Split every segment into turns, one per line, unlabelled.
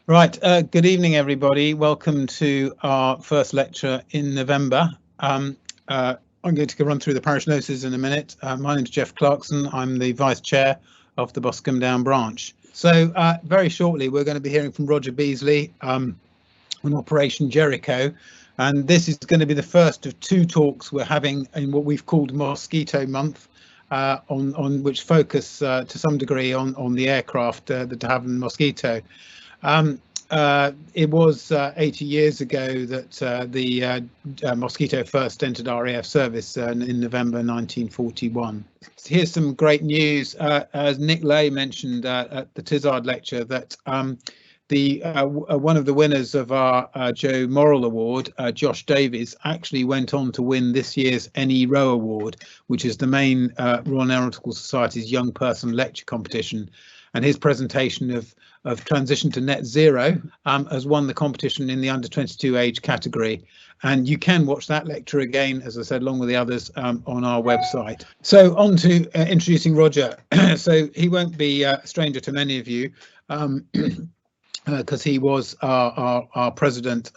Right, good evening everybody. Welcome to our first lecture in November. I'm going to run through the parish notices in a minute. My name is Jeff Clarkson. I'm the Vice Chair of the Boscombe Down branch. So very shortly we're going to be hearing from Roger Beazley on Operation Jericho, and this is going to be the first of two talks we're having in what we've called Mosquito Month, on which focus to some degree on the aircraft, the Havilland Mosquito. It was 80 years ago that the Mosquito first entered RAF service in November 1941. Here's some great news. As Nick Lay mentioned at the Tizard lecture, that one of the winners of our Joe Morrill Award, Josh Davies, actually went on to win this year's NE-RO Award, which is the main Royal Aeronautical Society's young person lecture competition. And his presentation of transition to net zero has won the competition in the under 22 age category. And you can watch that lecture again, as I said, along with the others on our website. So on to introducing Roger. So he won't be a stranger to many of you, because he was our president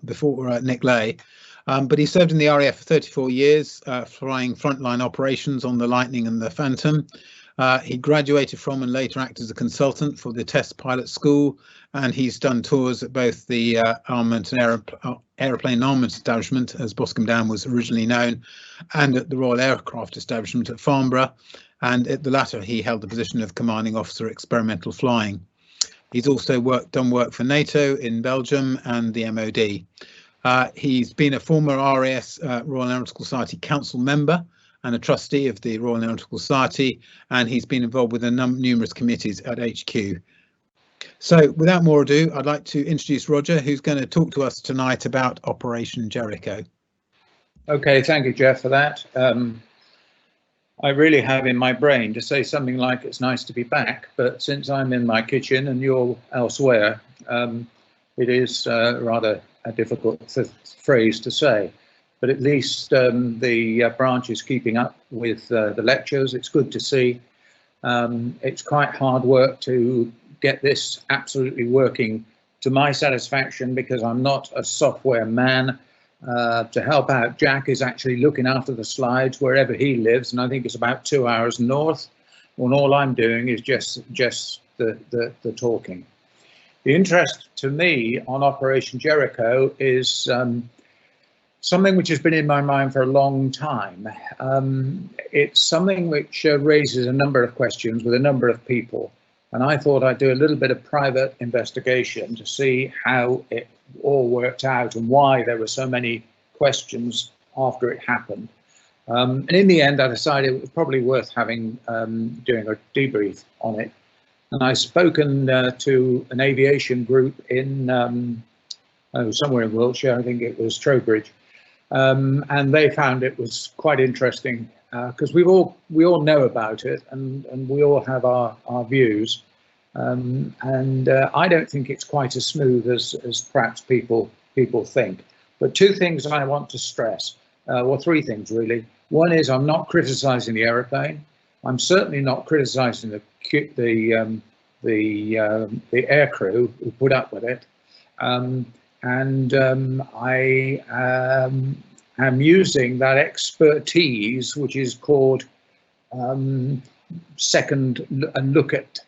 before Nick Lay. But he served in the RAF for 34 years, flying frontline operations on the Lightning and the Phantom. He graduated from and later acted as a consultant for the Test Pilot School, and he's done tours at both the Armament and Aeroplane Armament Establishment, as Boscombe Down was originally known, and at the Royal Aircraft Establishment at Farnborough, and at the latter he held the position of Commanding Officer Experimental Flying. He's also done work for NATO in Belgium and the MOD. He's been a former RAeS Royal Aeronautical Society Council member and a trustee of the Royal Aeronautical Society, and he's been involved with numerous committees at HQ. So without more ado, I'd like to introduce Roger, who's going to talk to us tonight about Operation Jericho.
Okay, thank you, Jeff, for that. I really have in my brain to say something like it's nice to be back, but since I'm in my kitchen and you're elsewhere, it is rather a difficult phrase to say. But at least the branch is keeping up with the lectures. It's good to see. It's quite hard work to get this absolutely working to my satisfaction, because I'm not a software man. To help out, Jack is actually looking after the slides wherever he lives, and I think it's about 2 hours north, and all I'm doing is just the talking. The interest to me on Operation Jericho is something which has been in my mind for a long time. It's something which raises a number of questions with a number of people, and I thought I'd do a little bit of private investigation to see how it all worked out and why there were so many questions after it happened. And in the end, I decided it was probably worth having doing a debrief on it. And I've spoken to an aviation group in somewhere in Wiltshire, I think it was Trowbridge. And they found it was quite interesting, because we all know about it, and we all have our views, and I don't think it's quite as smooth as perhaps people think. But two things I want to stress, well, three things really. One is I'm not criticising the aeroplane. I'm certainly not criticising the aircrew who put up with it. I am using that expertise, which is called second look at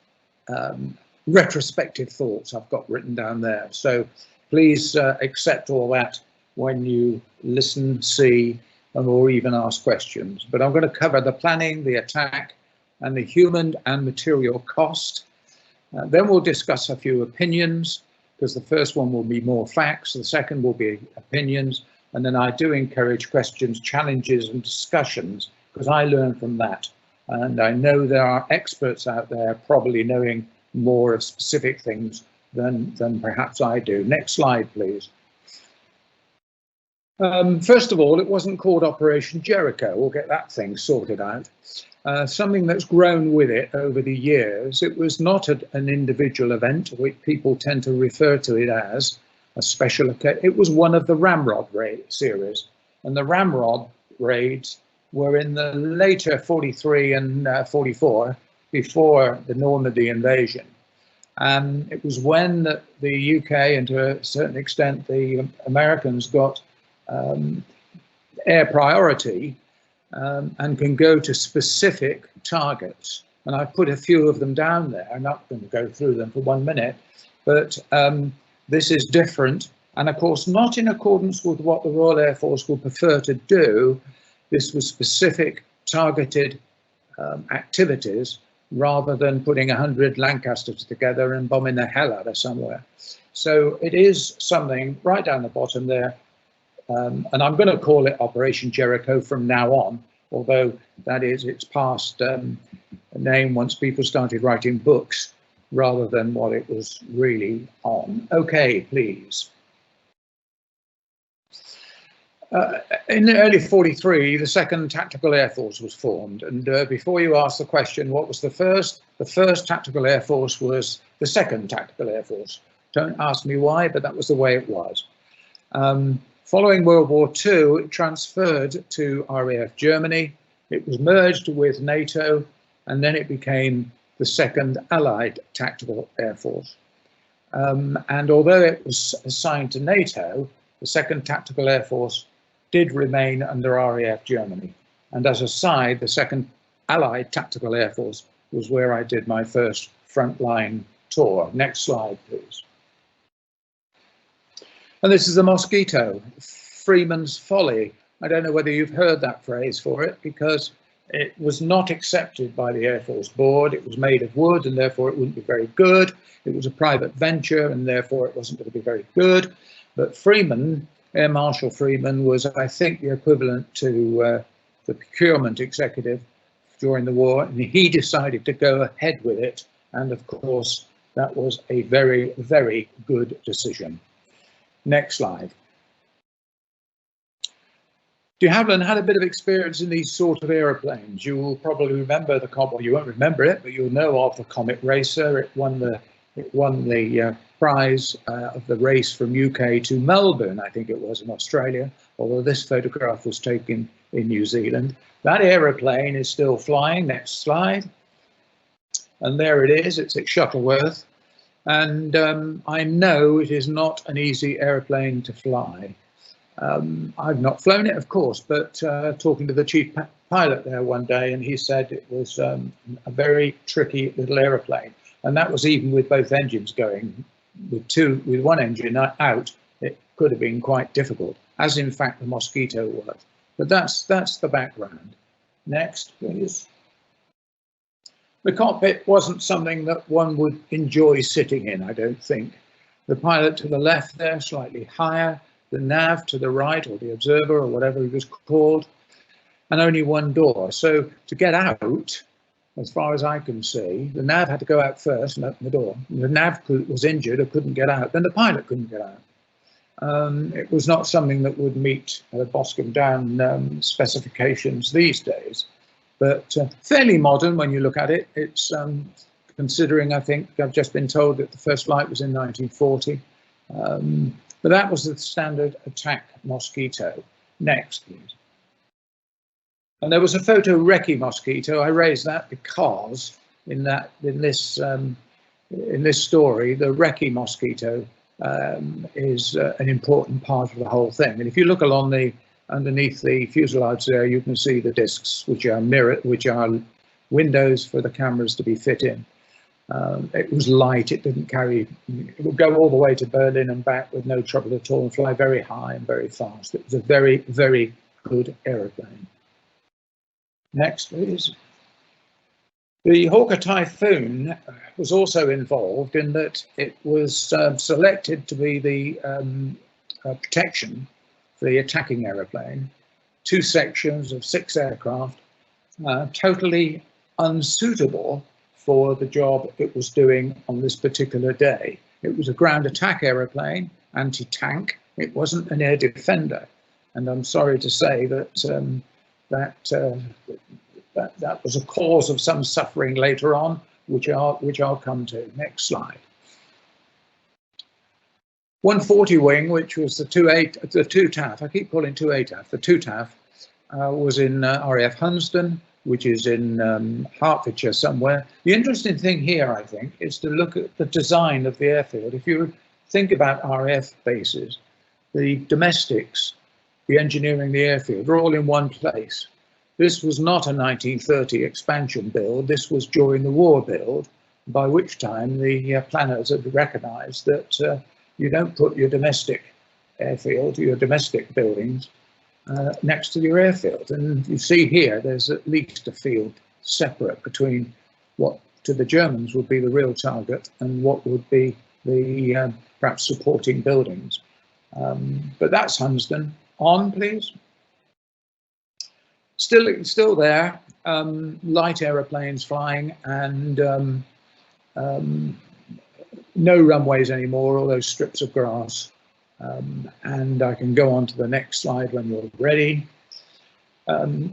retrospective thoughts, I've got written down there. So please accept all that when you listen, see, or even ask questions. But I'm going to cover the planning, the attack, and the human and material cost. Then we'll discuss a few opinions, because the first one will be more facts, the second will be opinions, and then I do encourage questions, challenges, and discussions, because I learn from that. And I know there are experts out there probably knowing more of specific things than perhaps I do. Next slide, please. First of all, it wasn't called Operation Jericho. We'll get that thing sorted out. Something that's grown with it over the years. It was not an individual event, which people tend to refer to it as a special occasion. It was one of the Ramrod series, and the Ramrod raids were in the later 43 and 44, before the Normandy invasion. It was when the UK and to a certain extent the Americans got air priority and can go to specific targets. And I've put a few of them down there. I'm not going to go through them for 1 minute, but this is different. And of course, not in accordance with what the Royal Air Force would prefer to do. This was specific targeted activities rather than putting 100 Lancasters together and bombing the hell out of somewhere. So it is something right down the bottom there. And I'm going to call it Operation Jericho from now on, although that is its past name once people started writing books rather than what it was really on. Okay, please. In the early 43, the 2nd Tactical Air Force was formed. And before you ask the question, what was the first? The 1st Tactical Air Force was the 2nd Tactical Air Force. Don't ask me why, but that was the way it was. Following World War II, it transferred to RAF Germany. It was merged with NATO, and then it became the 2nd Allied Tactical Air Force. And although it was assigned to NATO, the 2nd Tactical Air Force did remain under RAF Germany. And as a side, the 2nd Allied Tactical Air Force was where I did my first frontline tour. Next slide, please. And this is the Mosquito, Freeman's Folly. I don't know whether you've heard that phrase for it, because it was not accepted by the Air Force Board. It was made of wood and therefore it wouldn't be very good. It was a private venture and therefore it wasn't going to be very good. But Freeman, Air Marshal Freeman, was, I think, the equivalent to the procurement executive during the war, and he decided to go ahead with it. And of course, that was a very, very good decision. Next slide. De Havilland had a bit of experience in these sort of aeroplanes. You will probably remember the Comet, well, you won't remember it, but you'll know of the Comet Racer. It won the prize of the race from UK to Melbourne, I think it was, in Australia, although this photograph was taken in New Zealand. That aeroplane is still flying. Next slide. And there it is. It's at Shuttleworth. And I know it is not an easy aeroplane to fly. I've not flown it, of course, but talking to the chief pilot there one day, and he said it was a very tricky little aeroplane. And that was even with both engines going. With one engine out, it could have been quite difficult, as in fact the Mosquito was. But that's the background. Next, please. The cockpit wasn't something that one would enjoy sitting in, I don't think. The pilot to the left there, slightly higher, the nav to the right, or the observer, or whatever he was called, and only one door. So to get out, as far as I can see, the nav had to go out first and open the door. The nav was injured or couldn't get out, then the pilot couldn't get out. It was not something that would meet Boscombe Down specifications these days, but fairly modern when you look at it. It's considering, I think, I've just been told that the first flight was in 1940, but that was the standard attack Mosquito. Next, please. And there was a photo Recce Mosquito. I raised that because in this story, the Recce Mosquito is an important part of the whole thing. And if you look along underneath the fuselage there, you can see the discs, which are windows for the cameras to be fit in. It was light. It didn't carry. It would go all the way to Berlin and back with no trouble at all, and fly very high and very fast. It was a very, very good aeroplane. Next, please. The Hawker Typhoon was also involved in that it was selected to be the protection for the attacking aeroplane. 2 sections of 6 aircraft, totally unsuitable for the job it was doing on this particular day. It was a ground attack aeroplane, anti-tank. It wasn't an air defender. And I'm sorry to say that that was a cause of some suffering later on, which I'll come to. Next slide. 140 wing, which was the 2 TAF. I keep calling 2 TAF. The 2 TAF was in RAF Hunstan. which is in Hertfordshire somewhere. The interesting thing here, I think, is to look at the design of the airfield. If you think about RAF bases, the domestics, the engineering, the airfield, are all in one place. This was not a 1930 expansion build. This was during the war build, by which time the planners had recognised that you don't put your domestic airfield, your domestic buildings, next to your airfield. And you see here, there's at least a field separate between what to the Germans would be the real target and what would be the perhaps supporting buildings. But that's Hunstan. On, please. Still there, light aeroplanes flying, and no runways anymore, all those strips of grass. And I can go on to the next slide when you're ready.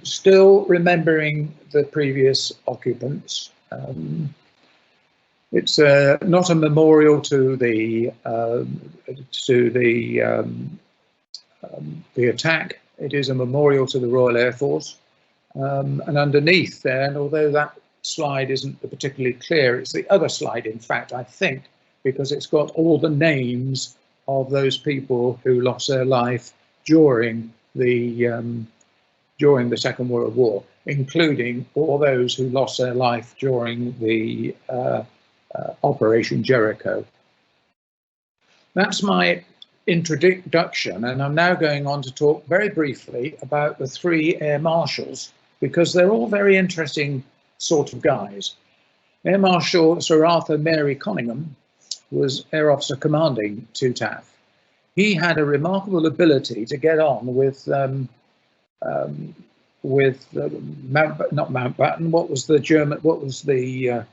Still remembering the previous occupants. It's not a memorial to the attack. It is a memorial to the Royal Air Force. And underneath there, and although that slide isn't particularly clear, it's the other slide, in fact, I think, because it's got all the names of those people who lost their life during the Second World War, including all those who lost their life during the Operation Jericho. That's my introduction, and I'm now going on to talk very briefly about the three air marshals, because they're all very interesting sort of guys. Air Marshal Sir Arthur Maryconningham was Air Officer Commanding 2TAF. He had a remarkable ability to get on with not Mountbatten. What was the German? What was the?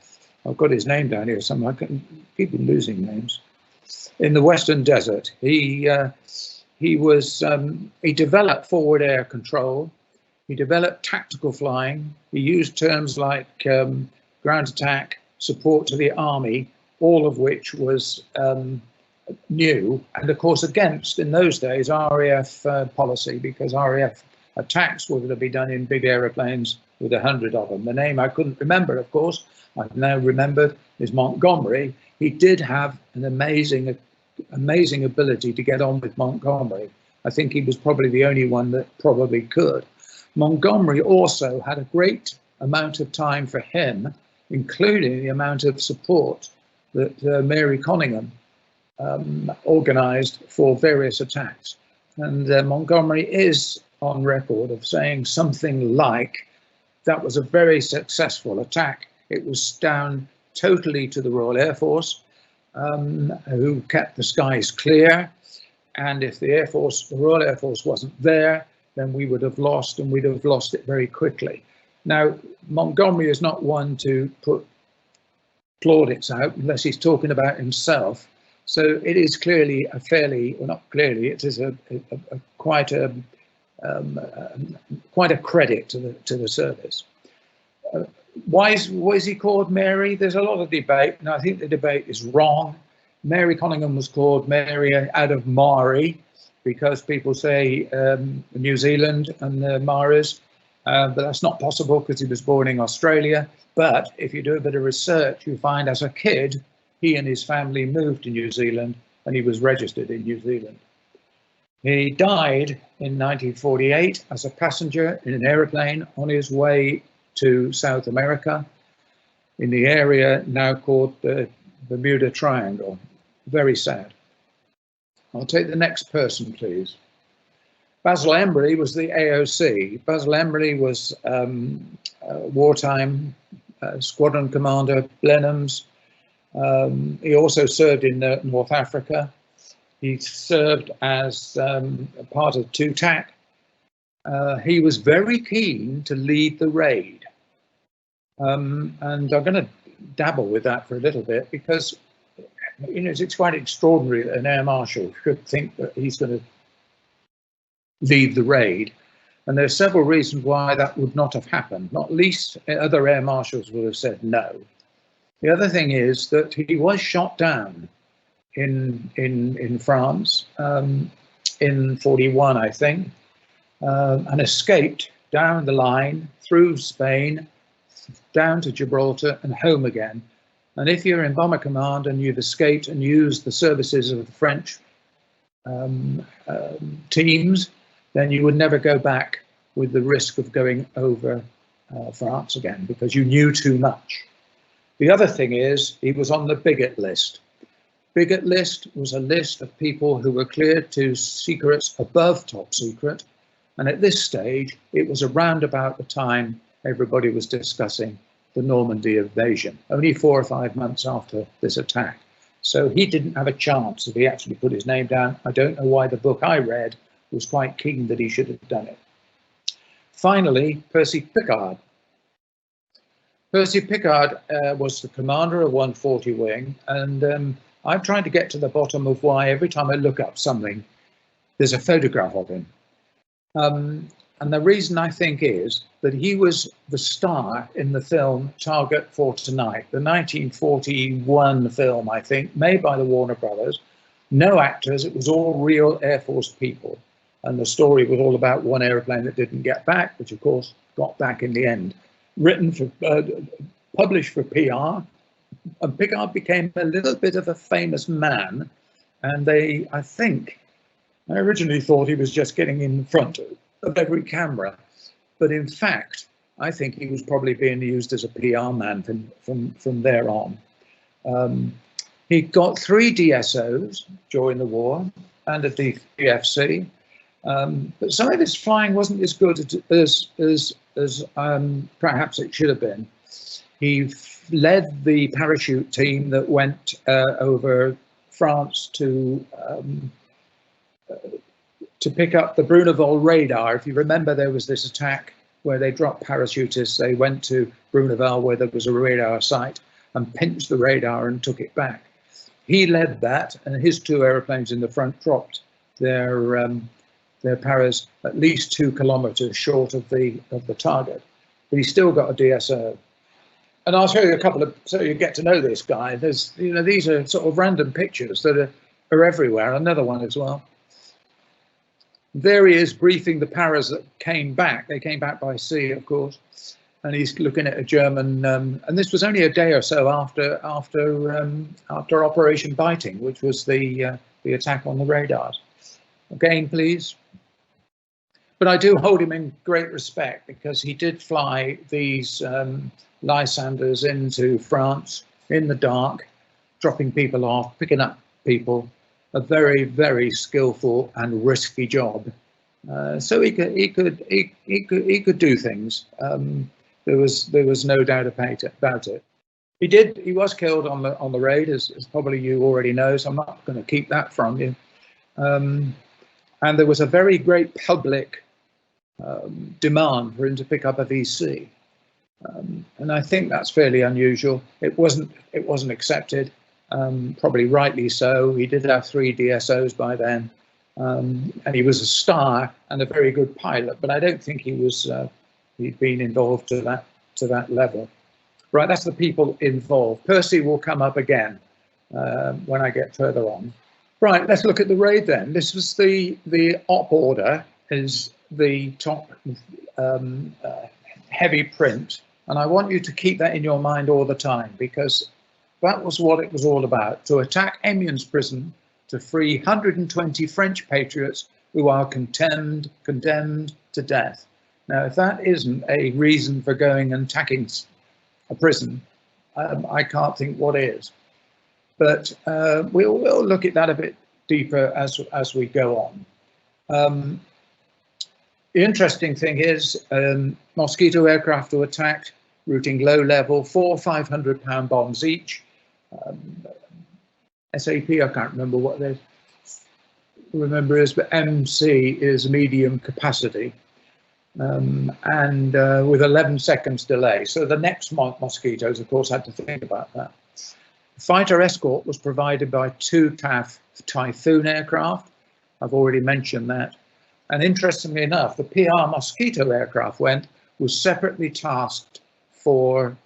I've got his name down here somewhere. I can keep losing names. In the Western Desert, he developed forward air control. He developed tactical flying. He used terms like ground attack, support to the army, all of which was new, and of course against, in those days, RAF policy, because RAF attacks were going to be done in big aeroplanes with 100 of them. The name I couldn't remember, of course, I've now remembered, is Montgomery. He did have an amazing ability to get on with Montgomery. I think he was probably the only one that probably could. Montgomery also had a great amount of time for him, including the amount of support that Maryconningham organised for various attacks. And Montgomery is on record of saying something like, that was a very successful attack. It was down totally to the Royal Air Force, who kept the skies clear. And if the Royal Air Force wasn't there, then we would have lost, and we'd have lost it very quickly. Now, Montgomery is not one to put plaudits out unless he's talking about himself. So it is clearly a fairly, well, not clearly, it is quite a credit to the service. Why is he called Mary? There's a lot of debate, and I think the debate is wrong. Maryconningham was called Mary out of Mari, because people say New Zealand and the Maoris, but that's not possible because he was born in Australia. But if you do a bit of research, you find as a kid, he and his family moved to New Zealand, and he was registered in New Zealand. He died in 1948 as a passenger in an aeroplane on his way to South America in the area now called the Bermuda Triangle. Very sad. I'll take the next person, please. Basil Ebry was the AOC. Basil Ebry was wartime squadron commander, Blenheims. He also served in North Africa. He served as part of 2TAC. He was very keen to lead the raid. And I'm going to dabble with that for a little bit, because it's quite extraordinary that an air marshal could think that he's going to lead the raid. And there are several reasons why that would not have happened. Not least, other air marshals would have said no. The other thing is that he was shot down in France in 41, I think, and escaped down the line, through Spain, down to Gibraltar and home again. And if you're in Bomber Command and you've escaped and used the services of the French teams, then you would never go back with the risk of going over France again, because you knew too much. The other thing is, he was on the bigot list. Bigot list was a list of people who were cleared to secrets above top secret. And at this stage, it was around about the time everybody was discussing the Normandy invasion, only 4 or 5 months after this attack. So he didn't have a chance if he actually put his name down. I don't know why the book I read was quite keen that he should have done it. Finally, Percy Picard. Percy Picard was the commander of 140 Wing, and I've tried to get to the bottom of why every time I look up something, there's a photograph of him. And the reason I think is that he was the star in the film Target for Tonight, the 1941 film, I think, made by the Warner Brothers. No actors, it was all real Air Force people. And the story was all about one airplane that didn't get back, which of course got back in the end. Written for, published for PR, and Picard became a little bit of a famous man. And I originally thought he was just getting in front of every camera. But in fact, I think he was probably being used as a PR man from there on. He got 3 DSOs during the war and a DFC. But some of his flying wasn't as good as perhaps it should have been. He led the parachute team that went over France to pick up the Bruneval radar. If you remember, there was this attack where they dropped parachutists. They went to Bruneval where there was a radar site and pinched the radar and took it back. He led that, and his 2 aeroplanes in the front dropped their paras at least 2 kilometers short of the target. But he still got a DSO. And I'll show you a couple of, so you get to know this guy. There's, these are sort of random pictures that are everywhere. Another one as well. There he is briefing the paras that came back. They came back by sea, of course. And he's looking at a German, and this was only a day or so after Operation Biting, which was the attack on the radars. Again, please. But I do hold him in great respect because he did fly these Lysanders into France in the dark, dropping people off, picking up people. A very, very skillful and risky job. So he could do things. There was no doubt about it. He was killed on the raid, as probably you already know. So I'm not going to keep that from you. And there was a very great public demand for him to pick up a VC, and I think that's fairly unusual. It wasn't accepted. Probably rightly so. He did have 3 DSOs by then, and he was a star and a very good pilot. But I don't think he'd been involved to that level. Right, that's the people involved. Percy will come up again when I get further on. Right, let's look at the raid then. This was the op order is the top heavy print, and I want you to keep that in your mind all the time because that was what it was all about, to attack Amiens Prison, to free 120 French patriots who are condemned to death. Now, if that isn't a reason for going and attacking a prison, I can't think what is. But we'll look at that a bit deeper as we go on. The interesting thing is Mosquito aircraft were attacked, routing low level, 4 500-pound bombs each. SAP, I can't remember what they remember is, but MC is medium capacity, and with 11 seconds delay. So the next Mosquitoes, of course, had to think about that. Fighter escort was provided by 2 TAF Typhoon aircraft. I've already mentioned that. And interestingly enough, the PR Mosquito aircraft was separately tasked for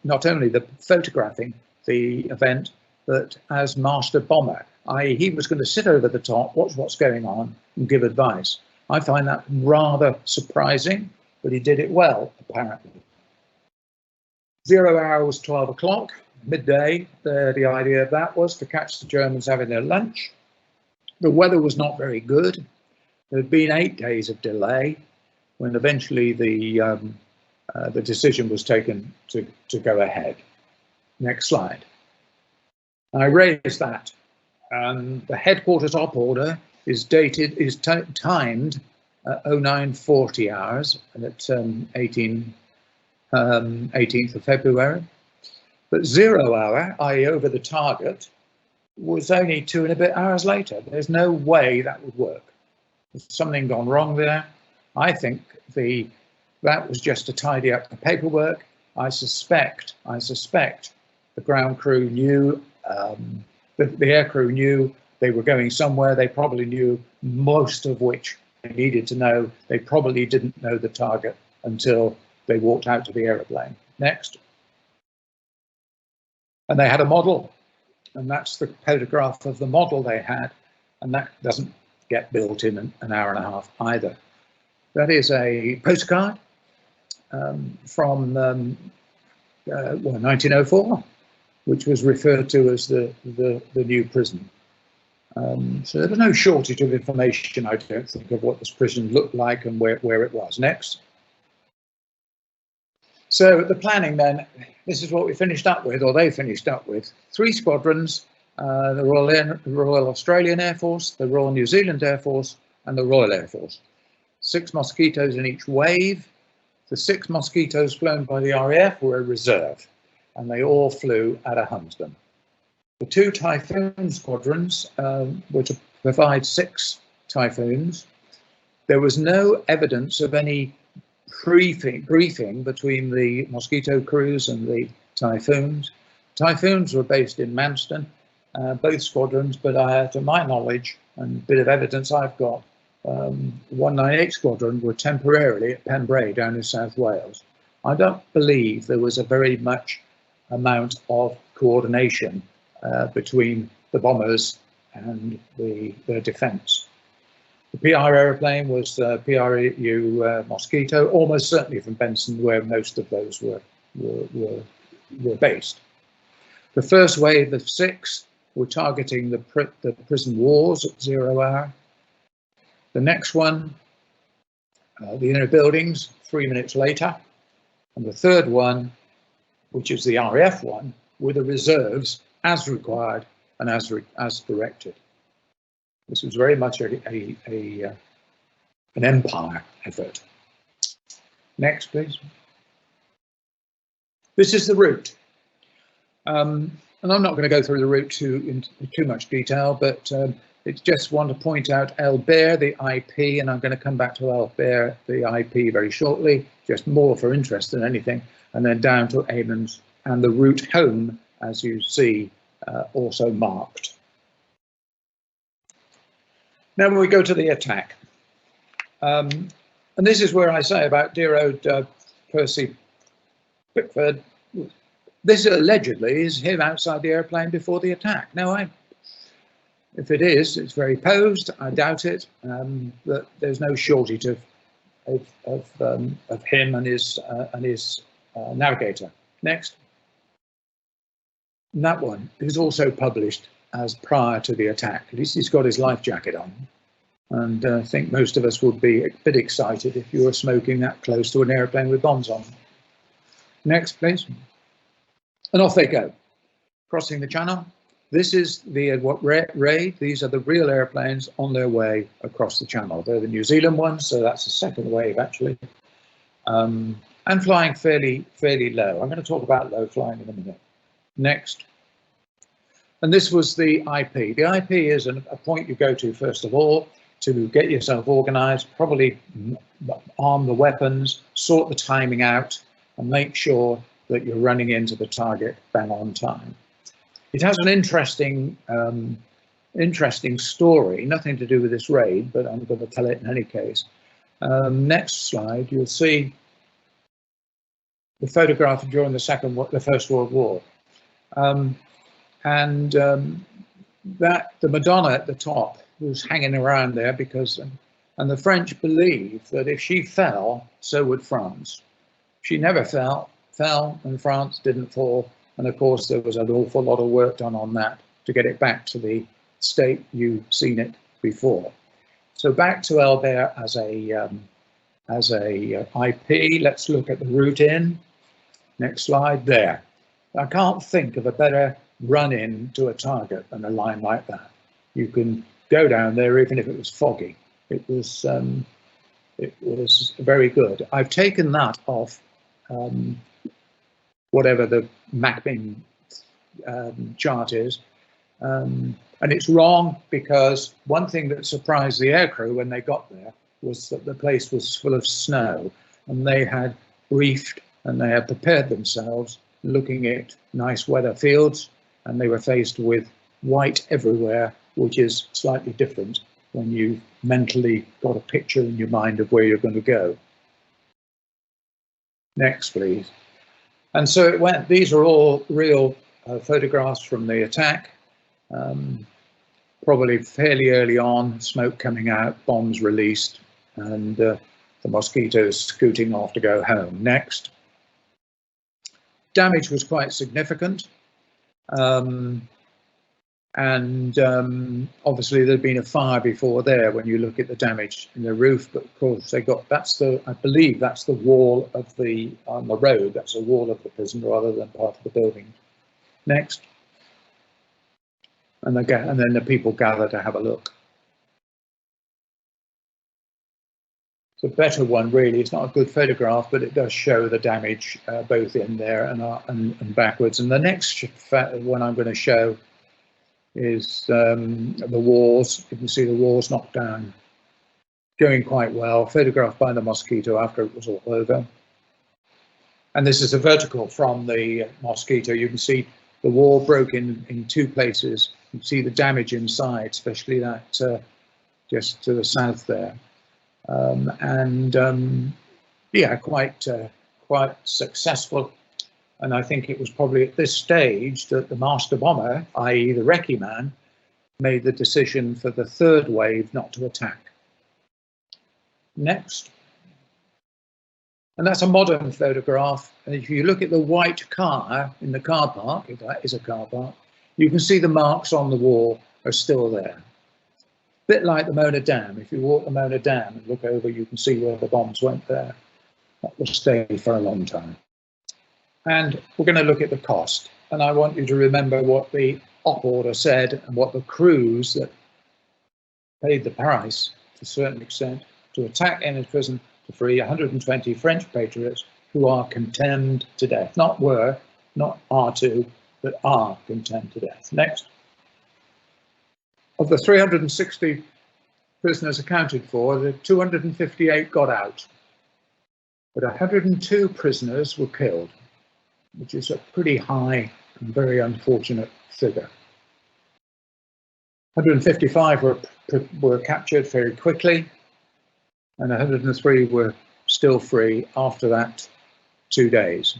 not only the photographing the event, but as master bomber, i.e. he was going to sit over the top, watch what's going on and give advice. I find that rather surprising. but he did it well, apparently. 0 hour was 12 o'clock, midday. The idea of that was to catch the Germans having their lunch. The weather was not very good. There had been 8 days of delay when eventually the decision was taken to go ahead. Next slide. I raised that. The headquarters op order is timed 0940 hours at 18th of February. But 0 hour, i.e. over the target, was only 2 and a bit hours later. There's no way that would work. There's something gone wrong there. I think that was just to tidy up the paperwork. I suspect the ground crew knew, the air crew knew they were going somewhere. They probably knew most of which they needed to know. They probably didn't know the target until they walked out to the aeroplane. Next. And they had a model, and that's the photograph of the model they had, and that doesn't get built in an hour and a half either. That is a postcard from 1904, which was referred to as the new prison. So there was no shortage of information, I don't think, of what this prison looked like and where it was. Next. So the planning then, this is what we finished up with, or they finished up with. 3 squadrons, the Royal Australian Air Force, the Royal New Zealand Air Force, and the Royal Air Force. 6 Mosquitoes in each wave. The 6 Mosquitoes flown by the RAF were a reserve, and they all flew out of Hunstan. The 2 Typhoon squadrons were to provide 6 Typhoons. There was no evidence of any briefing between the Mosquito crews and the Typhoons. Typhoons were based in Manston, both squadrons, but to my knowledge and a bit of evidence I've got, 198 Squadron were temporarily at Pembrey down in South Wales. I don't believe there was a very much amount of coordination between the bombers and their defence. The PR aeroplane was the PRU Mosquito, almost certainly from Benson, where most of those were based. The first wave of 6 were targeting the prison walls at 0 hour. The next one, the inner buildings, 3 minutes later. And the third one, which is the RAF one, were the reserves as required and as directed. This was very much an empire effort. Next, please. This is the route. And I'm not going to go through the route in too much detail, but it's just want to point out Albert, the IP, and I'm going to come back to Albert, the IP, very shortly, just more for interest than anything, and then down to Amiens and the route home, as you see, also marked. Now we go to the attack. And this is where I say about dear old Percy Pickford. This allegedly is him outside the airplane before the attack. Now, if it is, it's very posed. I doubt it. But there's no shortage of him and his navigator. Next. And that one is also published as prior to the attack. At least he's got his life jacket on. And I think most of us would be a bit excited if you were smoking that close to an airplane with bombs on. Next, please. And off they go, crossing the channel. This is the RAeS. These are the real airplanes on their way across the channel. They're the New Zealand ones, so that's the second wave actually. And flying fairly low. I'm going to talk about low flying in a minute. Next. And this was the IP. The IP is a point you go to first of all to get yourself organised, probably arm the weapons, sort the timing out, and make sure that you're running into the target bang on time. It has an interesting story, nothing to do with this raid, but I'm going to tell it in any case. Next slide, you'll see the photograph during the First World War. That the Madonna at the top was hanging around there because And the French believed that if she fell, so would France. She never fell, and France didn't fall. And of course, there was an awful lot of work done on that to get it back to the state you've seen it before. So back to Albert as a IP. Let's look at the route in. Next slide there. I can't think of a better run-in to a target than a line like that. You can go down there even if it was foggy. It was very good. I've taken that off whatever the mapping chart is, and it's wrong because one thing that surprised the aircrew when they got there was that the place was full of snow, and they had briefed and they had prepared themselves looking at nice weather fields, and they were faced with white everywhere, which is slightly different when you mentally got a picture in your mind of where you're going to go. Next, please. And so it went. These are all real photographs from the attack. Probably fairly early on, smoke coming out, bombs released, and the Mosquitoes scooting off to go home. Next. Damage was quite significant. Obviously there'd been a fire before there when you look at the damage in the roof, but of course they got, I believe that's the wall of on the road, that's the wall of the prison rather than part of the building. Next. And then the people gather to have a look. It's a better one really, it's not a good photograph, but it does show the damage both in there and backwards. And the next one I'm going to show is the walls. You can see the walls knocked down, going quite well, photographed by the Mosquito after it was all over. And this is a vertical from the Mosquito. You can see the wall broke in two places. You can see the damage inside, especially that just to the south there. Yeah, quite successful. And I think it was probably at this stage that the master bomber, i.e. the recce man, made the decision for the third wave not to attack. Next. And that's a modern photograph. And if you look at the white car in the car park, if that is a car park, you can see the marks on the wall are still there. A bit like the Mona Dam. If you walk the Mona Dam and look over, you can see where the bombs went there. That will stay for a long time. And we're going to look at the cost. And I want you to remember what the op order said and what the crews that paid the price, to a certain extent, to attack Amiens Prison to free 120 French patriots who are condemned to death. Not were, not are to, but are condemned to death. Next. Of the 360 prisoners accounted for, the 258 got out, but 102 prisoners were killed, which is a pretty high and very unfortunate figure. 155 were captured very quickly, and 103 were still free after that 2 days.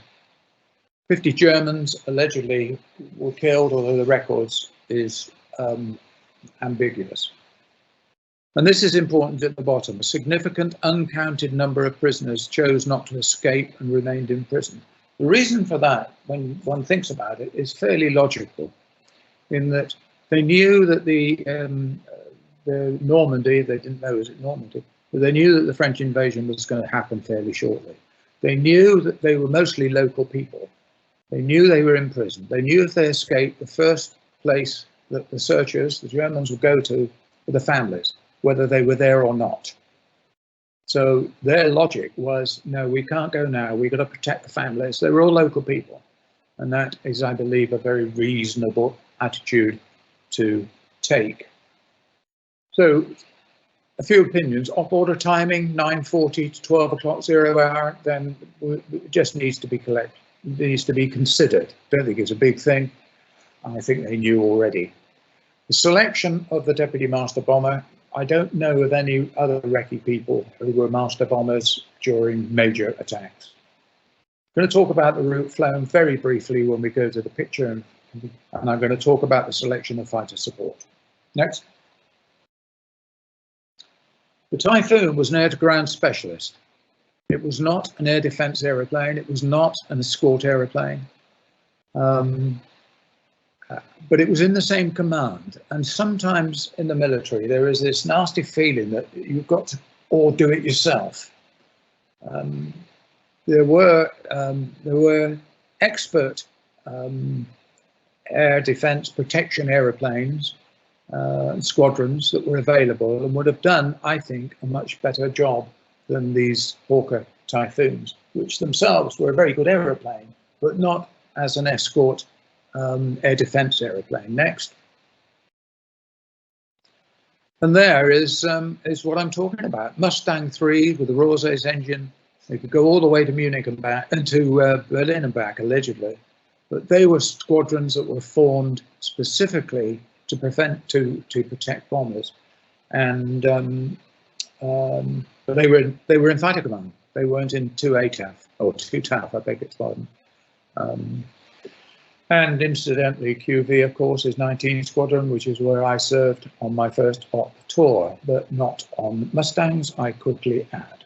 50 Germans allegedly were killed, although the records is ambiguous. And this is important at the bottom. A significant uncounted number of prisoners chose not to escape and remained in prison. The reason for that, when one thinks about it, is fairly logical, in that they knew that the Normandy, they didn't know it was Normandy, but they knew that the French invasion was going to happen fairly shortly. They knew that they were mostly local people. They knew they were in prison. They knew if they escaped, the first place that the searchers, the Germans, would go to were the families, whether they were there or not. So their logic was, no, we can't go now. We've got to protect the families. They were all local people. And that is, I believe, a very reasonable attitude to take. So a few opinions. Op order timing, 9:40 to 12 o'clock 0 hour, then it just needs to be collected. It needs to be considered. Don't think it's a big thing. I think they knew already. The selection of the Deputy Master Bomber, I don't know of any other recce people who were master bombers during major attacks. I'm going to talk about the route flown very briefly when we go to the picture, and I'm going to talk about the selection of fighter support. Next. The Typhoon was an air-to-ground specialist. It was not an air defence aeroplane. It was not an escort aeroplane. But it was in the same command. And sometimes in the military, there is this nasty feeling that you've got to all do it yourself. There were expert air defence protection aeroplanes, squadrons that were available and would have done, I think, a much better job than these Hawker Typhoons, which themselves were a very good aeroplane, but not as an escort air defence aeroplane. Next. And there is what I'm talking about. Mustang III with the RAeS engine. They could go all the way to Munich and back, and to Berlin and back, allegedly. But they were squadrons that were formed specifically to protect bombers, and but they were in fighter command. They weren't in 2A TAF or 2 TAF, I beg its pardon. And incidentally, QV, of course, is 19 Squadron, which is where I served on my first op tour, but not on Mustangs, I quickly add.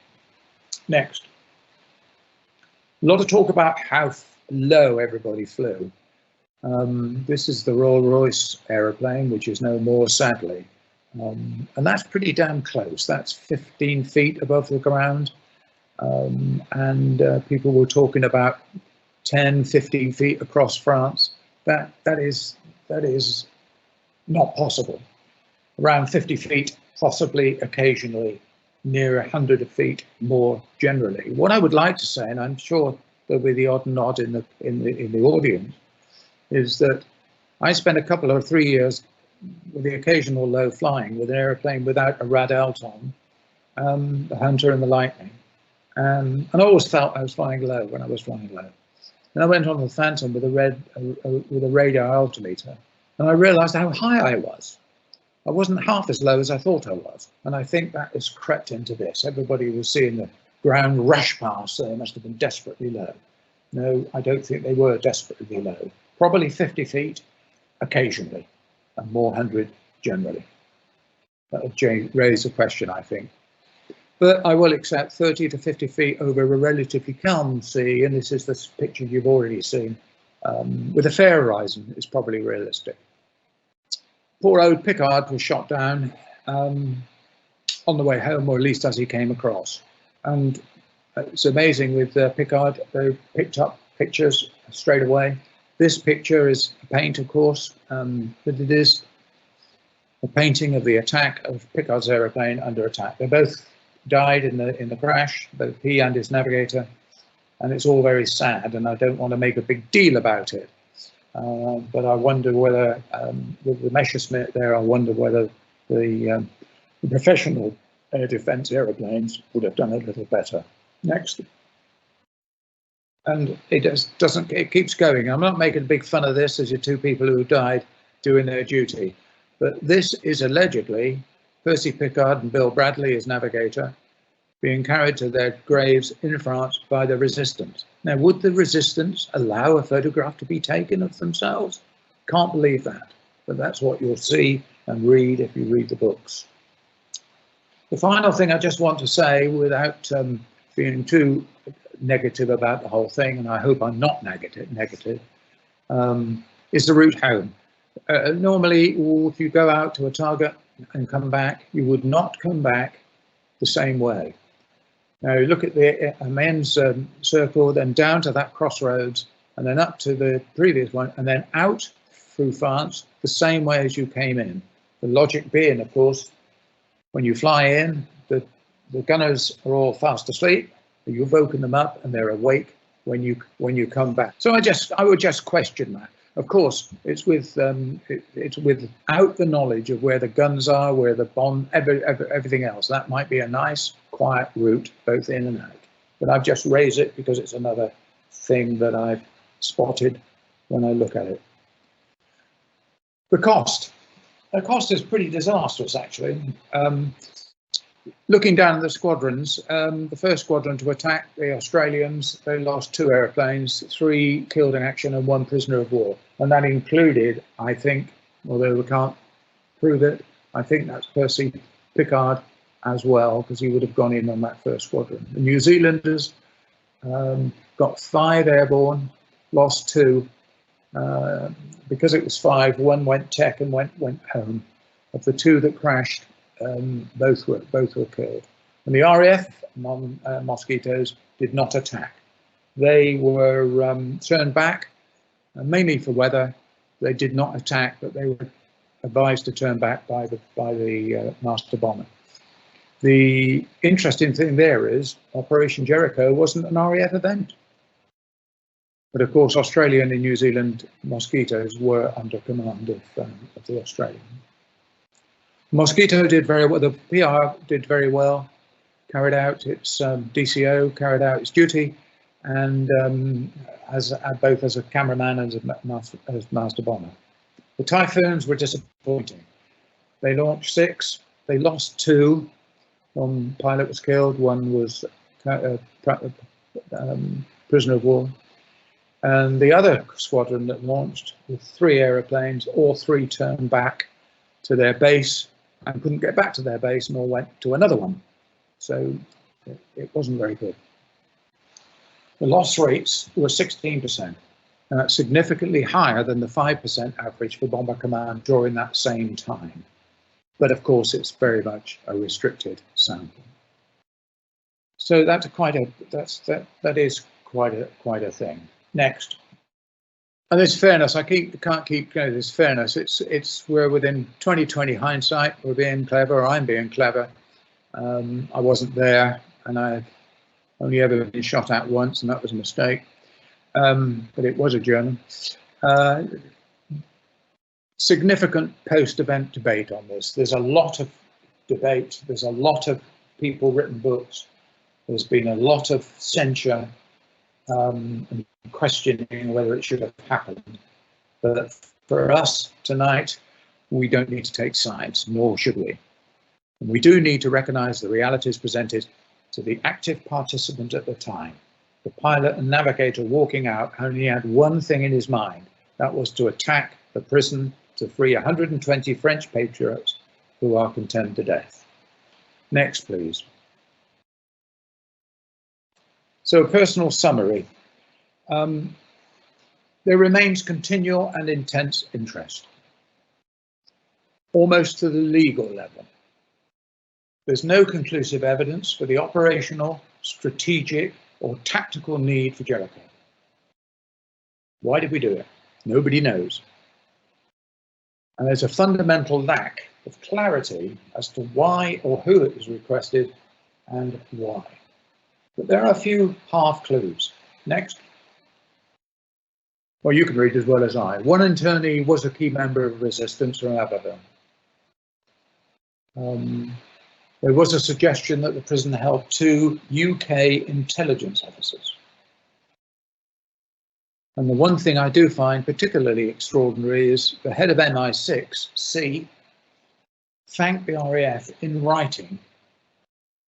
Next. A lot of talk about how low everybody flew. This is the Royce aeroplane, which is no more, sadly. And that's pretty damn close. That's 15 feet above the ground. People were talking about 10, 15 feet across France. That is not possible. Around 50 feet, possibly occasionally, near 100 feet more generally. What I would like to say, and I'm sure there'll be the odd nod in the audience, is that I spent a couple of 3 years with the occasional low flying with an aeroplane without a rad alt on, the Hunter and the Lightning, and I always felt I was flying low when I was flying low. And I went on the Phantom with a radar altimeter, and I realised how high I was. I wasn't half as low as I thought I was, and I think that has crept into this. Everybody was seeing the ground rush past, so they must have been desperately low. No, I don't think they were desperately low. Probably 50 feet occasionally, and more 100 generally. That would raise a question, I think. But I will accept 30 to 50 feet over a relatively calm sea, and this is the picture you've already seen, with a fair horizon is probably realistic. Poor old Picard was shot down on the way home, or at least as he came across. And it's amazing with Picard, they picked up pictures straight away. This picture is a paint, of course, but it is a painting of the attack of Picard's aeroplane under attack. They both died in the crash, both he and his navigator, and it's all very sad, and I don't want to make a big deal about it. But I wonder whether, with the Messerschmitt there, I wonder whether the professional air defence aeroplanes would have done a little better. Next. And it keeps going. I'm not making big fun of this as your two people who died doing their duty, but this is allegedly Percy Picard and Bill Bradley as navigator being carried to their graves in France by the resistance. Now, would the resistance allow a photograph to be taken of themselves? Can't believe that, but that's what you'll see and read if you read the books. The final thing I just want to say, without being too negative about the whole thing, and I hope I'm not negative, is the route home. Normally, if you go out to a target and come back, you would not come back the same way. Now, you look at the Amiens circle, then down to that crossroads, and then up to the previous one, and then out through France the same way as you came in. The logic being, of course, when you fly in, the gunners are all fast asleep. You've woken them up, and they're awake when you come back. So I would just question that. Of course, it's without the knowledge of where the guns are, where the bomb, everything else. That might be a nice, quiet route, both in and out. But I've just raised it because it's another thing that I've spotted when I look at it. The cost. The cost is pretty disastrous, actually. Looking down at the squadrons, the first squadron to attack the Australians, they lost 2 airplanes, 3 killed in action and 1 prisoner of war. And that included, I think, although we can't prove it, I think that's Percy Picard as well, because he would have gone in on that first squadron. The New Zealanders got 5 airborne, lost 2. Because it was 5, 1 went tech and went home. Of the 2 that crashed, both were killed. And the RAF Mosquitoes did not attack. They were turned back, mainly for weather. They did not attack, but they were advised to turn back by the master bomber. The interesting thing there is Operation Jericho wasn't an RAF event. But of course, Australian and New Zealand Mosquitoes were under command of the Australian. Mosquito did very well, the PR did very well, carried out its DCO, carried out its duty, and both as a cameraman and as master bomber. The Typhoons were disappointing. They launched 6, they lost 2. 1 pilot was killed, 1 was prisoner of war. And the other squadron that launched with 3 aeroplanes, all 3 turned back to their base and couldn't get back to their base and all went to another one. So it wasn't very good. The loss rates were 16%, and that's significantly higher than the 5% average for Bomber Command during that same time. But of course, it's very much a restricted sample. So that is quite a thing. Next, and there's fairness. Can't keep going. There's fairness. We're within 20/20 hindsight. We're being clever. I'm being clever. I wasn't there, and I've only ever been shot at once, and that was a mistake. But it was a German. Significant post-event debate on this. There's a lot of debate. There's a lot of people written books. There's been a lot of censure and questioning whether it should have happened. But for us tonight, we don't need to take sides, nor should we. And we do need to recognise the realities presented to the active participant at the time. The pilot and navigator walking out only had one thing in his mind. That was to attack the prison to free 120 French patriots who are condemned to death. Next, please. So a personal summary. There remains continual and intense interest, almost to the legal level. There's no conclusive evidence for the operational, strategic, or tactical need for Jericho. Why did we do it? Nobody knows. And there's a fundamental lack of clarity as to why or who it was requested and why. But there are a few half clues. Next. Well, you can read as well as I. One internee was a key member of resistance from Havilland. There was a suggestion that the prison held 2 UK intelligence officers. And the one thing I do find particularly extraordinary is the head of MI6, C, thanked the RAF in writing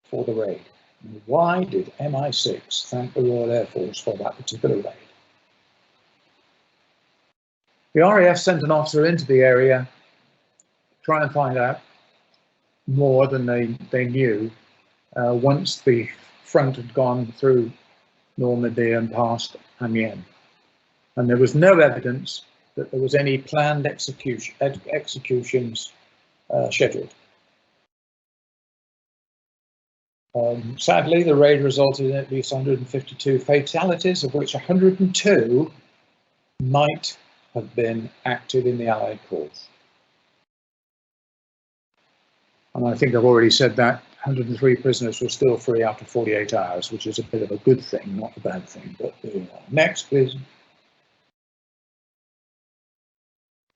for the raid. And why did MI6 thank the Royal Air Force for that particular raid? The RAF sent an officer into the area to try and find out more than they knew once the front had gone through Normandy and past Amiens. And there was no evidence that there was any planned executions scheduled. Sadly, the raid resulted in at least 152 fatalities, of which 102 might have been active in the Allied cause. And I think I've already said that 103 prisoners were still free after 48 hours, which is a bit of a good thing, not a bad thing. But next, please.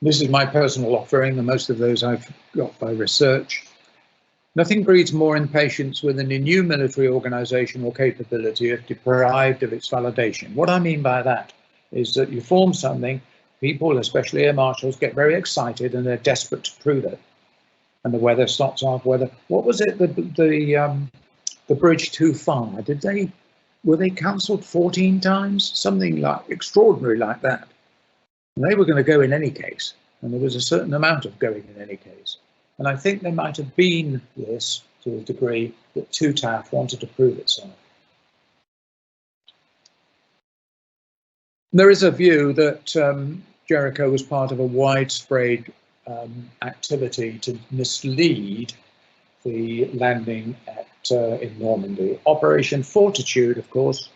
This is my personal offering, and most of those I've got by research. Nothing breeds more impatience within a new military organisation or capability if deprived of its validation. What I mean by that is that you form something, people, especially air marshals, get very excited and they're desperate to prove it. And the weather stops off. What was it? The bridge too far? Were they cancelled 14 times? Something like extraordinary like that. And they were going to go in any case, and there was a certain amount of going in any case. And I think there might have been this to the degree that 2TAF wanted to prove itself. There is a view that Jericho was part of a widespread activity to mislead the landing in Normandy. Operation Fortitude, of course,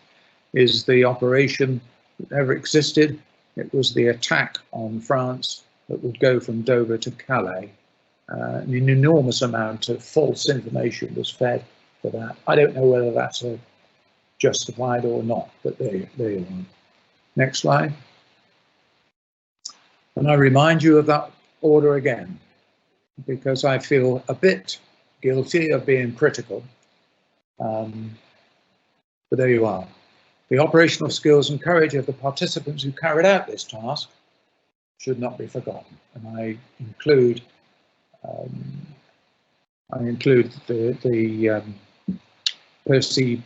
is the operation that never existed. It was the attack on France that would go from Dover to Calais. An enormous amount of false information was fed for that. I don't know whether that's justified or not, but there you are. Next slide. And I remind you of that order again, because I feel a bit guilty of being critical. But there you are. The operational skills and courage of the participants who carried out this task should not be forgotten. And I include the Percy,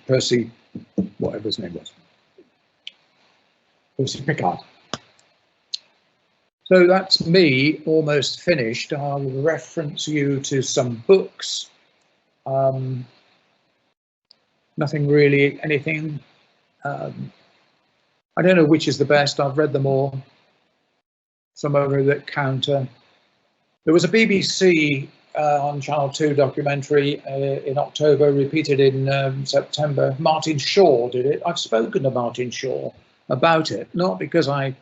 whatever his name was, Percy Picard. So that's me almost finished. I'll reference you to some books. Nothing really, anything. I don't know which is the best. I've read them all. Some of them are that counter. There was a BBC on Channel 2 documentary in October, repeated in September. Martin Shaw did it. I've spoken to Martin Shaw about it, not because I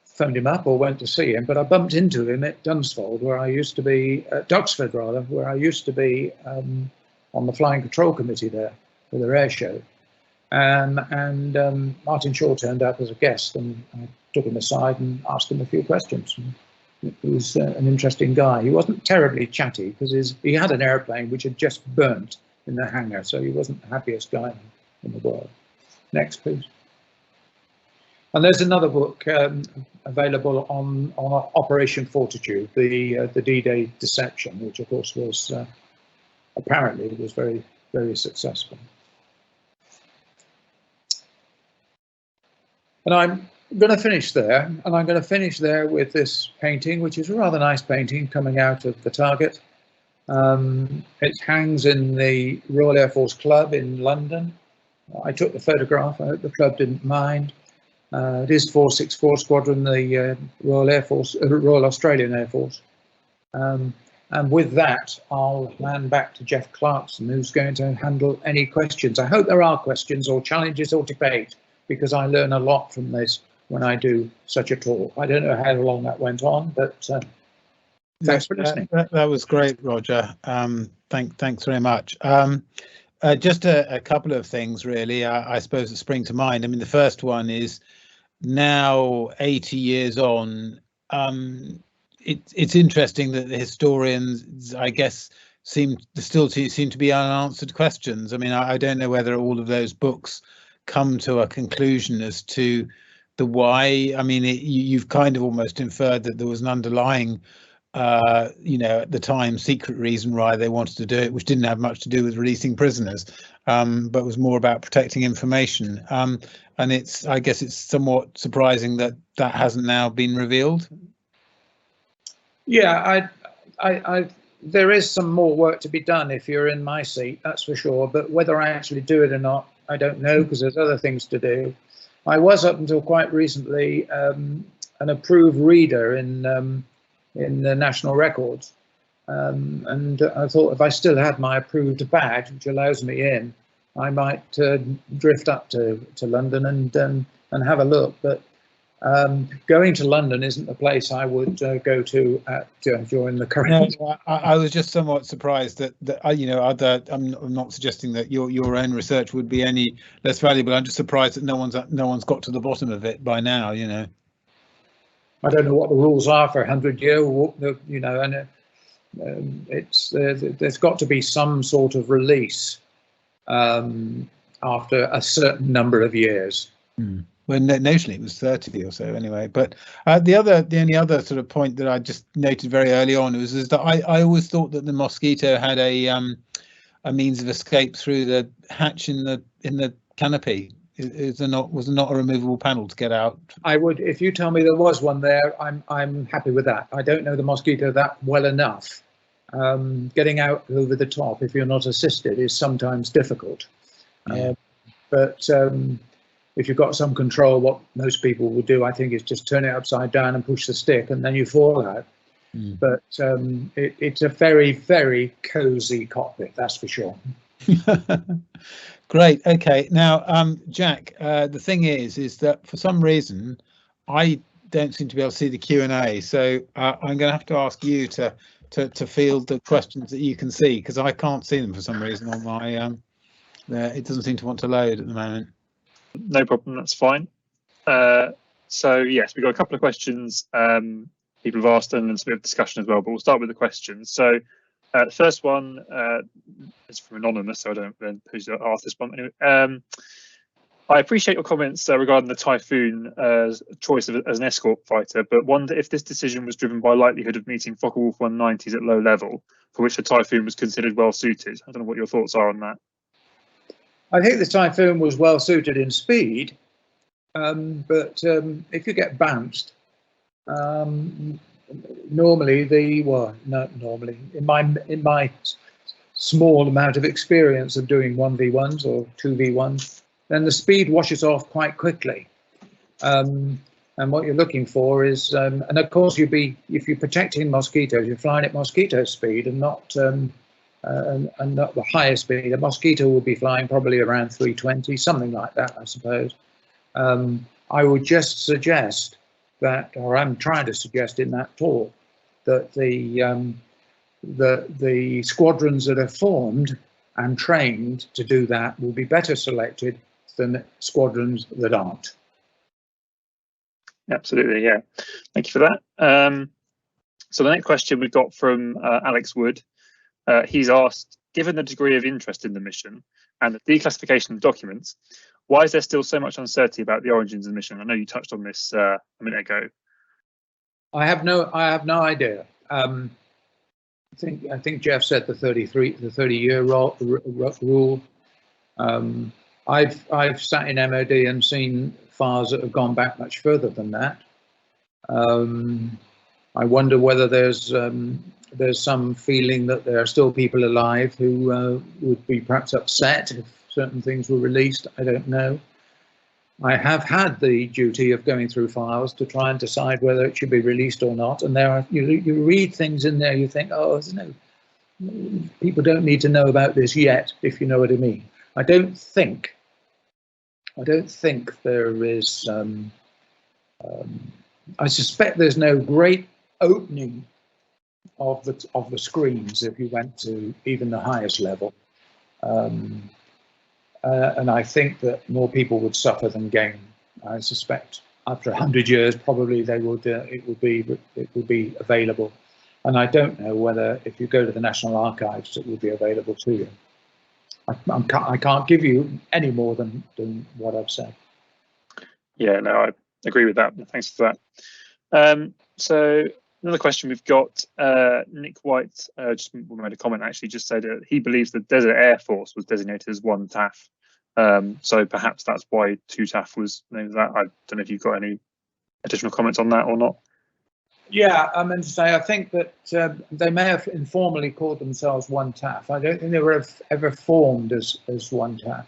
phoned him up or went to see him, but I bumped into him at Dunsfold, where I used to be, at Duxford rather, where I used to be on the Flying Control Committee there for the RAeS show. And Martin Shaw turned up as a guest, and I took him aside and asked him a few questions. And he was an interesting guy. He wasn't terribly chatty because he had an airplane which had just burnt in the hangar, so he wasn't the happiest guy in the world. Next, please. And there's another book available on Operation Fortitude, the DDay Deception, which of course was apparently was very, very successful. And I'm going to finish there, and I'm going to finish there with this painting, which is a rather nice painting coming out of the target. It hangs in the Royal Air Force Club in London. I took the photograph. I hope the club didn't mind. It is 464 Squadron, the Royal Air Force, Royal Australian Air Force. And with that, I'll hand back to Jeff Clarkson, who's going to handle any questions. I hope there are questions or challenges or debate, because I learn a lot from this when I do such a talk. I don't know how long that went on, but thanks for listening.
That was great, Roger. Thanks very much. Just a couple of things, really, I suppose, that spring to mind. I mean, the first one is now 80 years on. It's interesting that the historians, I guess, still seem to be unanswered questions. I mean, I don't know whether all of those books come to a conclusion as to the why. I mean, you've kind of almost inferred that there was an underlying at the time, secret reason why they wanted to do it, which didn't have much to do with releasing prisoners, but was more about protecting information. And I guess it's somewhat surprising that hasn't now been revealed.
Yeah, there is some more work to be done if you're in my seat, that's for sure. But whether I actually do it or not, I don't know, because there's other things to do. I was, up until quite recently, an approved reader in the National Records, and I thought if I still had my approved badge, which allows me in, I might drift up to London and have a look. But going to London isn't the place I would go to during the current.
No, I was just somewhat surprised that I'm not suggesting that your own research would be any less valuable. I'm just surprised that no one's got to the bottom of it by now.
I don't know what the rules are for 100-year, and there's got to be some sort of release after a certain number of years.
Well, notionally it was 30 or so anyway. But the only other sort of point that I just noted very early on is that I always thought that the Mosquito had a means of escape through the hatch in the canopy. Was there not a removable panel to get out?
I would, if you tell me there was one there, I'm happy with that. I don't know the Mosquito that well enough Getting out over the top if you're not assisted is sometimes difficult.
Yeah.
But if you've got some control, what most people will do, I think, is just turn it upside down and push the stick, and then you fall out. But it's a very, very cosy cockpit, that's for sure.
Great. Okay. Now, Jack, the thing is that for some reason I don't seem to be able to see the Q&A, so I'm going to have to ask you to field the questions that you can see, because I can't see them for some reason on my. It doesn't seem to want to load at the moment.
No problem. That's fine. So yes, we've got a couple of questions people have asked, and there's a bit of discussion as well. But we'll start with the questions. So. The first one is from Anonymous, so I don't know who's asked this one. Anyway, I appreciate your comments regarding the Typhoon choice as an escort fighter, but wonder if this decision was driven by likelihood of meeting Focke-Wulf 190s at low level, for which the Typhoon was considered well suited. I don't know what your thoughts are on that.
I think the Typhoon was well suited in speed, but if you get bounced, normally in my small amount of experience of doing 1v1s or 2v1s, then the speed washes off quite quickly, and what you're looking for is and of course if you're protecting mosquitoes, you're flying at mosquito speed and not the highest speed. A mosquito will be flying probably around 320, something like that, I suppose. I would just suggest that, or I'm trying to suggest in that talk, that the squadrons that are formed and trained to do that will be better selected than squadrons that aren't.
Absolutely, yeah. Thank you for that. So the next question we've got from Alex Wood. He's asked, given the degree of interest in the mission and the declassification of documents, why is there still so much uncertainty about the origins of the mission? I know you touched on this a minute ago. I have no
idea. I think Jeff said the 30-year rule. I've sat in MOD and seen files that have gone back much further than that. I wonder whether there's some feeling that there are still people alive who would be perhaps upset if certain things were released. I don't know. I have had the duty of going through files to try and decide whether it should be released or not. And there are you read things in there, you think, oh, no, people don't need to know about this yet, if you know what I mean. I don't think there is. I suspect there's no great opening of the screens if you went to even the highest level. And I think that more people would suffer than gain. I suspect after 100 years, probably they would. It would be available, and I don't know whether if you go to the National Archives, it will be available to you. I can't give you any more than what I've said. Yeah, no, I agree with that. Thanks for that. So another question we've got, Nick White just made a comment, actually, just said that he believes the Desert Air Force was designated as 1 TAF. So perhaps that's why 2 TAF was named that. I don't know if you've got any additional comments on that or not. Yeah, I meant to say, I think that they may have informally called themselves 1 TAF. I don't think they were ever formed as 1 TAF.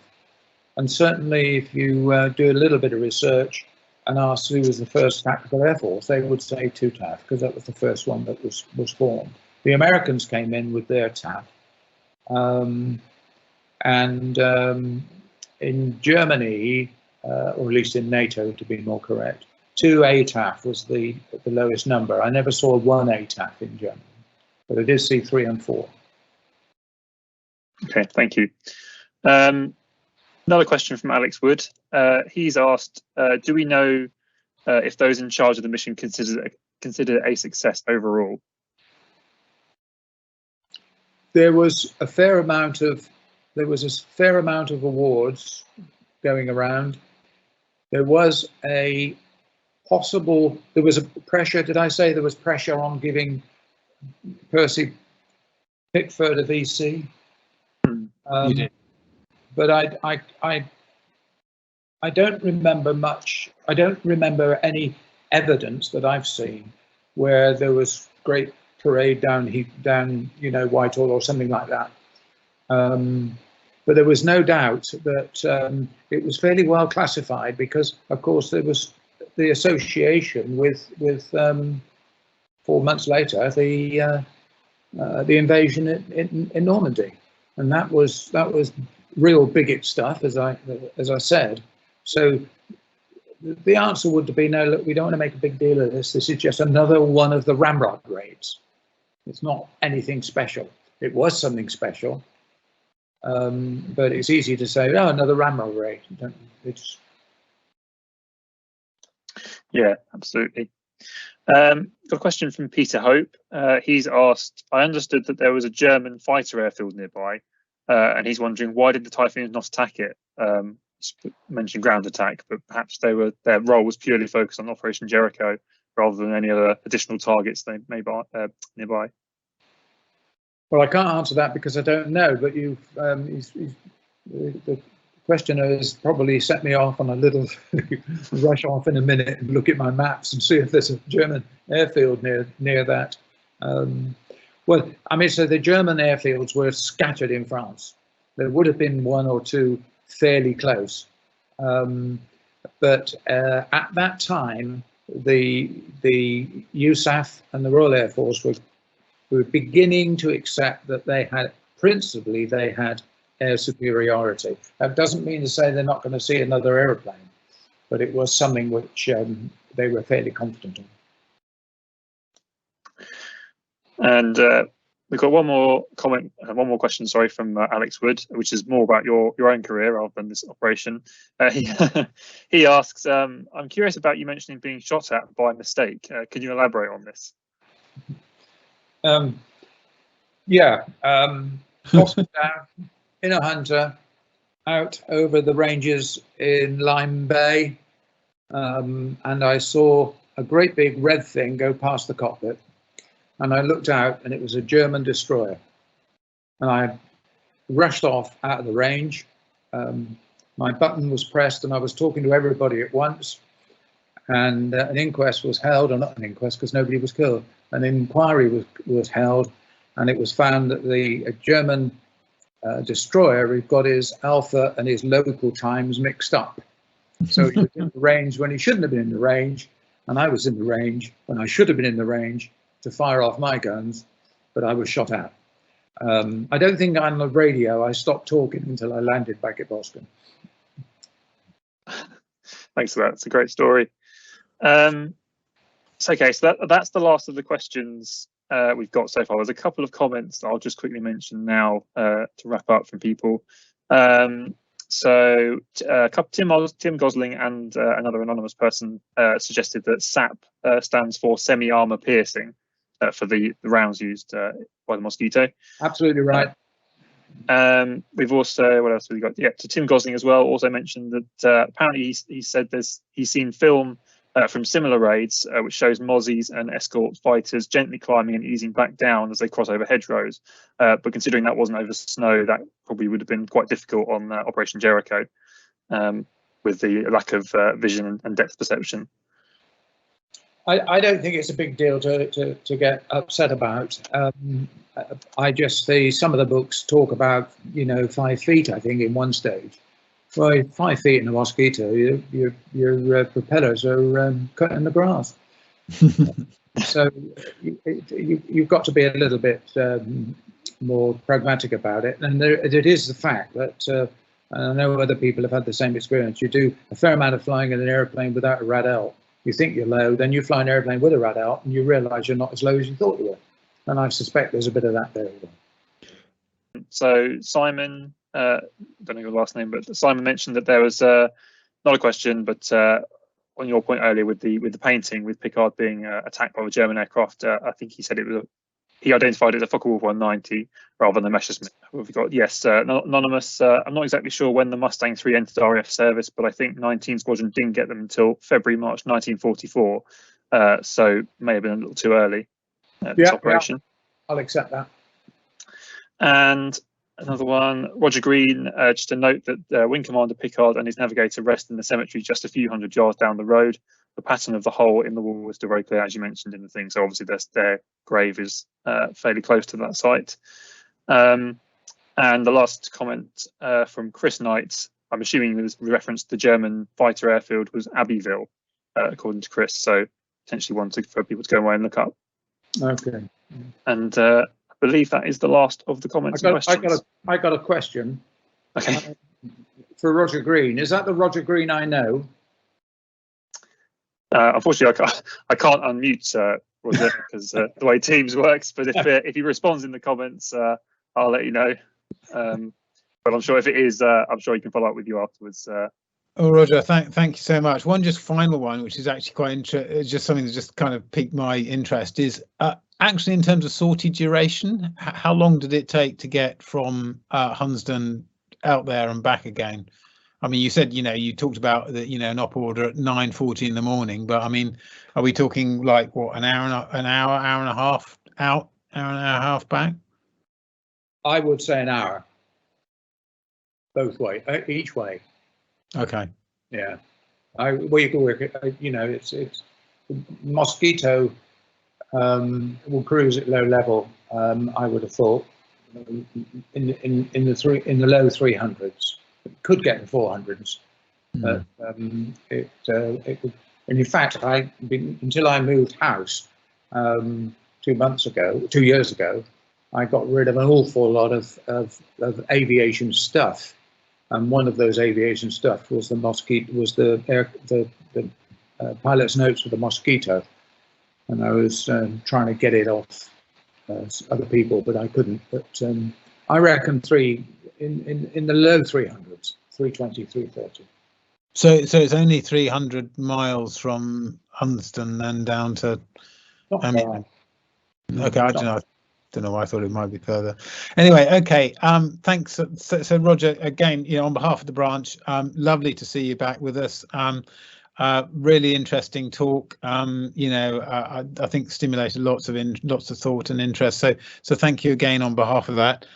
And certainly if you do a little bit of research and ask who was the first Tactical Air Force, they would say 2 TAF, because that was the first one that was formed. The Americans came in with their TAF. In Germany, or at least in NATO to be more correct, 2 ATAF was the lowest number. I never saw 1 ATAF in Germany, but I did see 3 and 4. Okay, thank you. Another question from Alex Wood. He's asked, do we know if those in charge of the mission consider a success overall? There was a fair amount of awards going around. There was a pressure. Did I say there was pressure on giving Percy Pickford a VC? You did. But I don't remember much. I don't remember any evidence that I've seen where there was great parade down Whitehall or something like that. But there was no doubt that it was fairly well classified because, of course, there was the association with 4 months later the invasion in Normandy, and that was real bigot stuff, as I said. So the answer would have been, no, look, we don't want to make a big deal of this. This is just another one of the ramrod raids. It's not anything special. It was something special, but it's easy to say, oh, another ramrod raid.
Yeah, absolutely. Got a question from Peter Hope. He's asked, I understood that there was a German fighter airfield nearby, and he's wondering, why did the Typhoons not attack it? Mentioned ground attack, but perhaps their role was purely focused on Operation Jericho rather than any other additional targets they may be nearby.
Well, I can't answer that because I don't know, but the questioner has probably set me off on a little rush off in a minute and look at my maps and see if there's a German airfield near that. Well, I mean, so the German airfields were scattered in France. There would have been 1 or 2 fairly close, but at that time, the USAF and the Royal Air Force were beginning to accept that they had air superiority. That doesn't mean to say they're not going to see another aeroplane, but it was something which they were fairly confident on.
And we've got one more question, sorry, from Alex Wood, which is more about your own career rather than this operation. He asks, I'm curious about you mentioning being shot at by mistake. Can you elaborate on this? In a Hunter, out over the ranges in Lyme Bay, and I saw a great big red thing go past the cockpit, and I looked out and it was a German destroyer, and I rushed off out of the range. My button was pressed and I was talking to everybody at once, and an inquest was held, or not an inquest because nobody was killed. An inquiry was held, and it was found that a German destroyer had got his alpha and his local times mixed up. So he was in the range when he shouldn't have been in the range, and I was in the range when I should have been in the range to fire off my guns, but I was shot at. I don't think on the radio I stopped talking until I landed back at Boscombe. Thanks for that. It's a great story. So that's the last of the questions we've got so far. There's a couple of comments that I'll just quickly mention now to wrap up from people. Tim Gosling and another anonymous person suggested that SAP stands for semi-armor piercing for the rounds used by the Mosquito.
Absolutely right.
We've also, what else have we got? Yeah, to Tim Gosling as well, also mentioned that apparently he said he's seen film from similar raids, which shows Mozzies and escort fighters gently climbing and easing back down as they cross over hedgerows. But considering that wasn't over snow, that probably would have been quite difficult on Operation Jericho, with the lack of vision and depth perception.
I don't think it's a big deal to get upset about. I just see some of the books talk about 5 feet, I think, in one stage. Well, 5 feet in a Mosquito, your propellers are cut in the grass. So you've got to be a little bit more pragmatic about it. And it is the fact that, I know other people have had the same experience. You do a fair amount of flying in an airplane without a RAeS. You think you're low, then you fly an airplane with a RAeS and you realise you're not as low as you thought you were. And I suspect there's a bit of that there as well. So
Simon, don't know your last name, but Simon mentioned that there was not a question, but on your point earlier with the painting, with Picard being attacked by a German aircraft, I think he said he identified it as a Focke-Wulf 190 rather than a Messerschmitt. What have we got? Yes, anonymous. I'm not exactly sure when the Mustang III entered RAF service, but I think 19 Squadron didn't get them until March 1944, so may have been a little too early. This operation.
Yeah, I'll accept that.
And another one, Roger Green, just a note that Wing Commander Picard and his navigator rest in the cemetery just a few hundred yards down the road. the pattern of the hole in the wall is still very clear, as you mentioned in the thing. So obviously their grave is fairly close to that site. And the last comment from Chris Knight, I'm assuming this reference to the German fighter airfield, was Abbeville, according to Chris. So potentially one for people to go away and look up.
Okay.
And I believe that is the last of the comments and questions.
I got a question.
Okay.
For Roger Green. Is that the Roger Green I know?
Unfortunately, I can't unmute Roger because the way Teams works. But if he responds in the comments, I'll let you know. But I'm sure if it is, I'm sure he can follow up with you afterwards.
Oh, Roger, thank you so much. One just final one, which is actually quite interesting, just something that just kind of piqued my interest, is actually in terms of sortie duration, how long did it take to get from Hunstan out there and back again? I mean, you said, you talked about the, an op order at 9:40 in the morning, but I mean, are we talking like what, an hour and a half out, hour and a half back?
I would say an hour. Both way, each way.
Okay.
Yeah. It's Mosquito will cruise at low level. I would have thought in the low 300s. It could get in 400s, but it would. And in fact, until I moved house 2 years ago, I got rid of an awful lot of aviation stuff. And one of those aviation stuff was the Mosquito, was the pilot's notes for the Mosquito, and I was trying to get it off other people, but I couldn't. But I reckon in the low 300s, 320, 330.
So it's only 300 miles from Hunstan and down to. Okay, I don't know why I thought it might be further. Anyway, okay. Thanks. So Roger, again, on behalf of the branch, lovely to see you back with us. Really interesting talk. I think stimulated lots of thought and interest. So thank you again on behalf of that.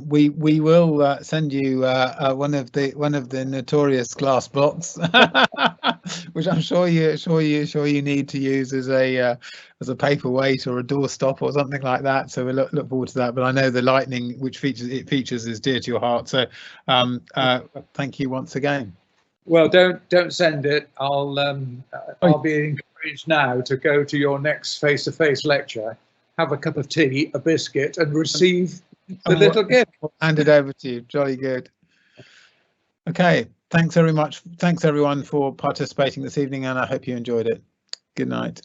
We will send you one of the notorious glass blocks, which I'm sure you need to use as a paperweight or a doorstop or something like that. So we look forward to that. But I know the lightning which features is dear to your heart. So thank you once again.
Well, don't send it. I'll be encouraged now to go to your next face-to-face lecture, have a cup of tea, a biscuit, and receive the little gift.
Hand it over to you. Jolly good. Okay. Thanks very much. Thanks everyone for participating this evening, and I hope you enjoyed it. Good night.